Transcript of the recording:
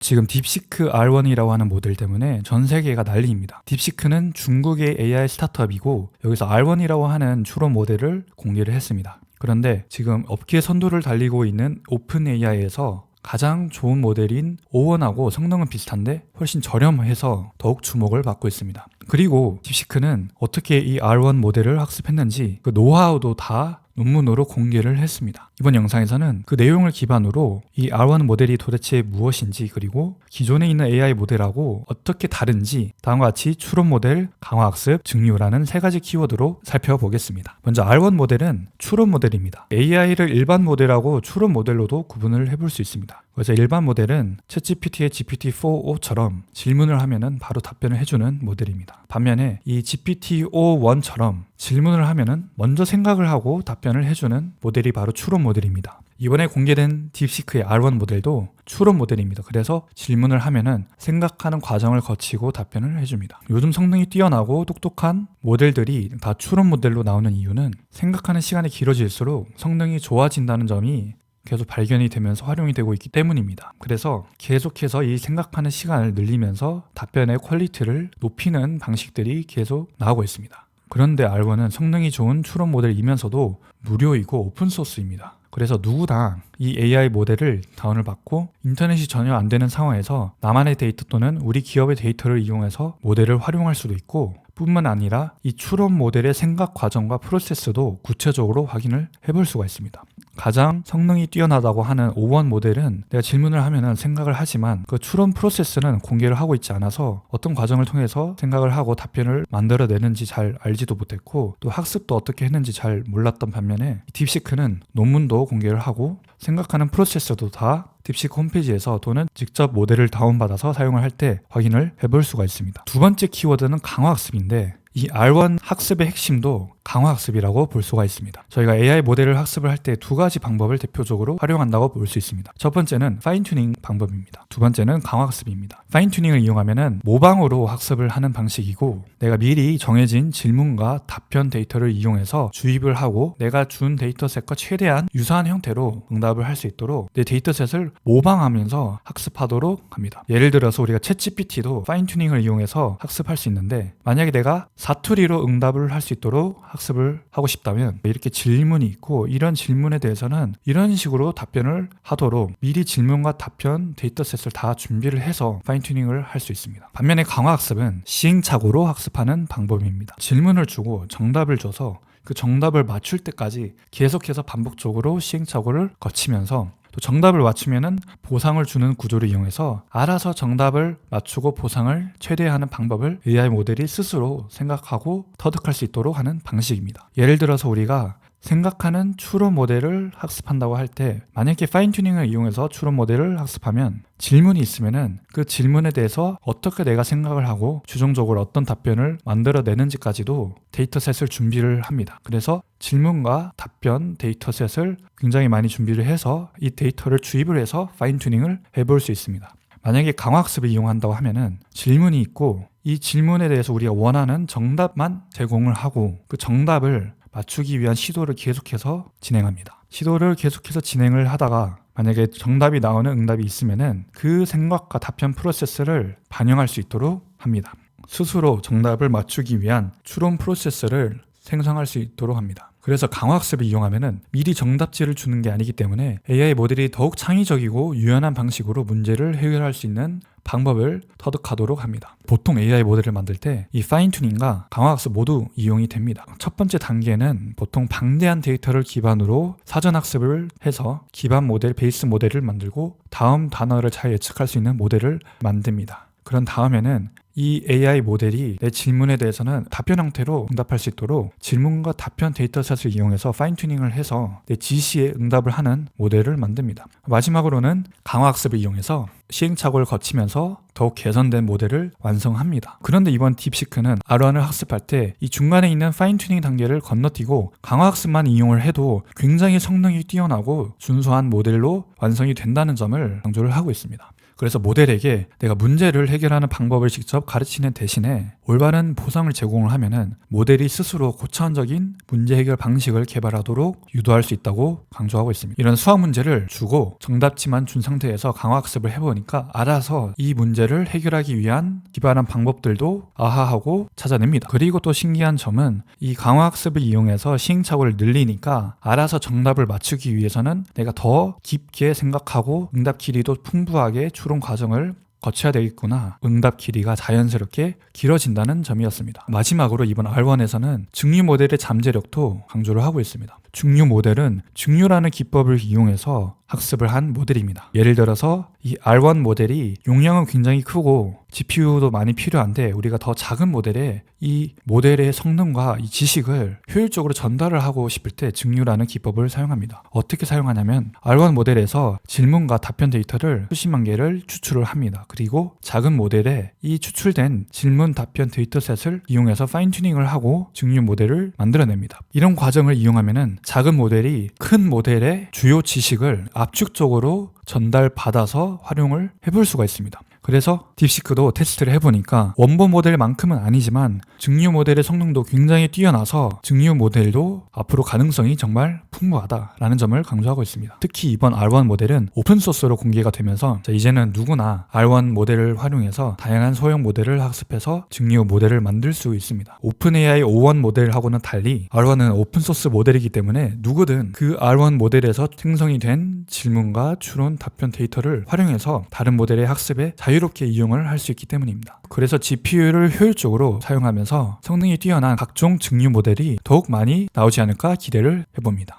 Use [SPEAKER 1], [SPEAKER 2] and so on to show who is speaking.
[SPEAKER 1] 지금 딥시크 R1이라고 하는 모델 때문에 전 세계가 난리입니다. 딥시크는 중국의 AI 스타트업이고 여기서 R1이라고 하는 추론 모델을 공개를 했습니다. 그런데 지금 업계 선두를 달리고 있는 오픈 AI에서 가장 좋은 모델인 O1하고 성능은 비슷한데 훨씬 저렴해서 더욱 주목을 받고 있습니다. 그리고 딥시크는 어떻게 이 R1 모델을 학습했는지 그 노하우도 다 논문으로 공개를 했습니다. 이번 영상에서는 그 내용을 기반으로 이 R1 모델이 도대체 무엇인지 그리고 기존에 있는 AI 모델하고 어떻게 다른지 다음과 같이 추론 모델, 강화학습, 증류라는 세 가지 키워드로 살펴보겠습니다. 먼저 R1 모델은 추론 모델입니다. AI를 일반 모델하고 추론 모델로도 구분을 해볼 수 있습니다. 그래서 일반 모델은 챗GPT의 GPT-4o처럼 질문을 하면은 바로 답변을 해주는 모델입니다. 반면에 이 GPT-o1처럼 질문을 하면은 먼저 생각을 하고 답변을 해주는 모델이 바로 추론 모델입니다. 이번에 공개된 딥시크의 R1 모델도 추론 모델입니다. 그래서 질문을 하면은 생각하는 과정을 거치고 답변을 해줍니다. 요즘 성능이 뛰어나고 똑똑한 모델들이 다 추론 모델로 나오는 이유는 생각하는 시간이 길어질수록 성능이 좋아진다는 점이 계속 발견이 되면서 활용이 되고 있기 때문입니다. 그래서 계속해서 이 생각하는 시간을 늘리면서 답변의 퀄리티를 높이는 방식들이 계속 나오고 있습니다. 그런데 R1은 성능이 좋은 추론 모델이면서도 무료이고 오픈소스입니다. 그래서 누구나 이 AI 모델을 다운을 받고 인터넷이 전혀 안 되는 상황에서 나만의 데이터 또는 우리 기업의 데이터를 이용해서 모델을 활용할 수도 있고 뿐만 아니라 이 추론 모델의 생각 과정과 프로세스도 구체적으로 확인을 해볼 수가 있습니다. 가장 성능이 뛰어나다고 하는 O1 모델은 내가 질문을 하면은 생각을 하지만 그 추론 프로세스는 공개를 하고 있지 않아서 어떤 과정을 통해서 생각을 하고 답변을 만들어내는지 잘 알지도 못했고 또 학습도 어떻게 했는지 잘 몰랐던 반면에 딥시크는 논문도 공개를 하고 생각하는 프로세스도 다 딥시크 홈페이지에서 또는 직접 모델을 다운받아서 사용을 할 때 확인을 해볼 수가 있습니다. 두 번째 키워드는 강화학습인데 이 R1 학습의 핵심도 강화학습이라고 볼 수가 있습니다. 저희가 AI 모델을 학습을 할 때 두 가지 방법을 대표적으로 활용한다고 볼 수 있습니다. 첫 번째는 파인튜닝 방법입니다. 두 번째는 강화학습입니다. 파인튜닝을 이용하면 모방으로 학습을 하는 방식이고 내가 미리 정해진 질문과 답변 데이터를 이용해서 주입을 하고 내가 준 데이터셋과 최대한 유사한 형태로 응답을 할 수 있도록 내 데이터셋을 모방하면서 학습하도록 합니다. 예를 들어서 우리가 챗GPT도 파인튜닝을 이용해서 학습할 수 있는데 만약에 내가 사투리로 응답을 할 수 있도록 학습을 하고 싶다면 이렇게 질문이 있고 이런 질문에 대해서는 이런 식으로 답변을 하도록 미리 질문과 답변 데이터셋을 다 준비를 해서 파인튜닝을 할 수 있습니다. 반면에 강화학습은 시행착오로 학습하는 방법입니다. 질문을 주고 정답을 줘서 그 정답을 맞출 때까지 계속해서 반복적으로 시행착오를 거치면서 또 정답을 맞추면은 보상을 주는 구조를 이용해서 알아서 정답을 맞추고 보상을 최대화하는 방법을 AI 모델이 스스로 생각하고 터득할 수 있도록 하는 방식입니다. 예를 들어서 우리가 생각하는 추론 모델을 학습한다고 할 때 만약에 파인튜닝을 이용해서 추론 모델을 학습하면 질문이 있으면은 그 질문에 대해서 어떻게 내가 생각을 하고 최종적으로 어떤 답변을 만들어내는지까지도 데이터셋을 준비를 합니다. 그래서 질문과 답변 데이터셋을 굉장히 많이 준비를 해서 이 데이터를 주입을 해서 파인튜닝을 해볼 수 있습니다. 만약에 강화학습을 이용한다고 하면은 질문이 있고 이 질문에 대해서 우리가 원하는 정답만 제공을 하고 그 정답을 맞추기 위한 시도를 계속해서 진행합니다. 시도를 계속해서 진행을 하다가 만약에 정답이 나오는 응답이 있으면은 그 생각과 답변 프로세스를 반영할 수 있도록 합니다. 스스로 정답을 맞추기 위한 추론 프로세스를 생성할 수 있도록 합니다. 그래서 강화학습을 이용하면은 미리 정답지를 주는 게 아니기 때문에 AI 모델이 더욱 창의적이고 유연한 방식으로 문제를 해결할 수 있는 방법을 터득하도록 합니다. 보통 AI 모델을 만들 때 이 파인튜닝과 강화학습 모두 이용이 됩니다. 첫 번째 단계는 보통 방대한 데이터를 기반으로 사전학습을 해서 기반 모델, 베이스 모델을 만들고 다음 단어를 잘 예측할 수 있는 모델을 만듭니다. 그런 다음에는 이 AI 모델이 내 질문에 대해서는 답변 형태로 응답할 수 있도록 질문과 답변 데이터셋을 이용해서 파인튜닝을 해서 내 지시에 응답을 하는 모델을 만듭니다. 마지막으로는 강화학습을 이용해서 시행착오를 거치면서 더욱 개선된 모델을 완성합니다. 그런데 이번 딥시크는 R1을 학습할 때 이 중간에 있는 파인튜닝 단계를 건너뛰고 강화학습만 이용을 해도 굉장히 성능이 뛰어나고 준수한 모델로 완성이 된다는 점을 강조를 하고 있습니다. 그래서 모델에게 내가 문제를 해결하는 방법을 직접 가르치는 대신에 올바른 보상을 제공을 하면은 모델이 스스로 고차원적인 문제 해결 방식을 개발하도록 유도할 수 있다고 강조하고 있습니다. 이런 수학 문제를 주고 정답치만 준 상태에서 강화학습을 해보니까 알아서 이 문제를 해결하기 위한 기발한 방법들도 아하하고 찾아냅니다. 그리고 또 신기한 점은 이 강화학습을 이용해서 시행착오를 늘리니까 알아서 정답을 맞추기 위해서는 내가 더 깊게 생각하고 응답 길이도 풍부하게 추론 과정을 거쳐야 되겠구나. 응답 길이가 자연스럽게 길어진다는 점이었습니다. 마지막으로 이번 R1에서는 증류 모델의 잠재력도 강조를 하고 있습니다. 증류 모델은 증류라는 기법을 이용해서 학습을 한 모델입니다. 예를 들어서 이 R1 모델이 용량은 굉장히 크고 GPU도 많이 필요한데 우리가 더 작은 모델에 이 모델의 성능과 이 지식을 효율적으로 전달을 하고 싶을 때 증류라는 기법을 사용합니다. 어떻게 사용하냐면 R1 모델에서 질문과 답변 데이터를 수십만 개를 추출을 합니다. 그리고 작은 모델에 이 추출된 질문 답변 데이터셋을 이용해서 파인 튜닝을 하고 증류 모델을 만들어냅니다. 이런 과정을 이용하면은 작은 모델이 큰 모델의 주요 지식을 압축적으로 전달받아서 활용을 해볼 수가 있습니다. 그래서 딥시크도 테스트를 해보니까 원본 모델만큼은 아니지만 증류 모델의 성능도 굉장히 뛰어나서 증류 모델도 앞으로 가능성이 정말 풍부하다라는 점을 강조하고 있습니다. 특히 이번 R1 모델은 오픈소스로 공개가 되면서 이제는 누구나 R1 모델을 활용해서 다양한 소형 모델을 학습해서 증류 모델을 만들 수 있습니다. 오픈AI O1 모델하고는 달리 R1은 오픈소스 모델이기 때문에 누구든 그 R1 모델에서 생성이 된 질문과 추론, 답변 데이터를 활용해서 다른 모델의 학습에 자유롭게 이용을 할 수 있기 때문입니다. 그래서 GPU를 효율적으로 사용하면서 성능이 뛰어난 각종 증류 모델이 더욱 많이 나오지 않을까 기대를 해봅니다.